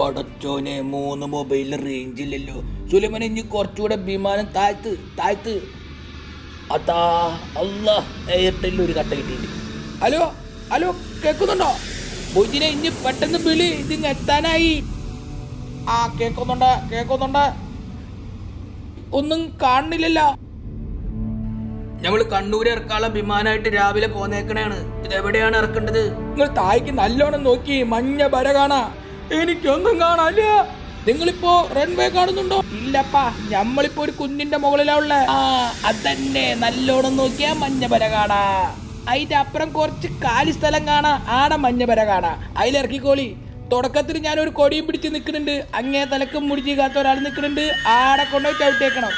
പടച്ചോനെ 3 മൊബൈലിൽ റേഞ്ച് ഇല്ലല്ലോ. സുലൈമാൻ ഇനി കുറച്ചുകൂടെ വിമാനം താഴ്ത്ത്. അതാ അല്ലാ എയർടെല്ലിൽ ഒരു കട്ട കിട്ടിയിട്ടുണ്ട്. ഹലോ കേൾക്കുന്നുണ്ടോ? ബുജിനെ ഇനി പെട്ടെന്ന് വിളി, ഇതിങ്ങ് എത്താനായി. കേൾക്കുന്നുണ്ട്. ഒന്നും കാണുന്നില്ലല്ലോ. ഞമ്മള് കണ്ണൂര് ഇറക്കാനുള്ള വിമാനമായിട്ട് രാവിലെ പോന്നേക്കണേണ്. ഇതെവിടെയാണ് ഇറക്കേണ്ടത്? നിങ്ങൾ തായ്ക്ക് നല്ലോണം നോക്കി, മഞ്ഞ വര കാണാ. എനിക്കൊന്നും കാണാല്ല. നിങ്ങളിപ്പോ റൺവേ കാണുന്നുണ്ടോ? ഇല്ലപ്പാ, ഞമ്മളിപ്പോ ഒരു കുന്നിന്റെ മുകളിലാ ഉള്ളേ. അതന്നെ, നല്ലോണം നോക്കിയാ മഞ്ഞ വര കാണാ. അതിന്റെ അപ്പുറം കുറച്ച് കാലി സ്ഥലം കാണാ, ആടെ മഞ്ഞ വര കാണാ. അതിലിറക്കിക്കോളി. തുടക്കത്തിൽ ഞാനൊരു കൊടിയും പിടിച്ച് നിൽക്കുന്നുണ്ട്. അങ്ങേ തലക്കും മുടിച്ച് കാത്ത ഒരാൾ നിൽക്കുന്നുണ്ട്. ആടെ കൊണ്ടുപോയി ചവിട്ടേക്കണം.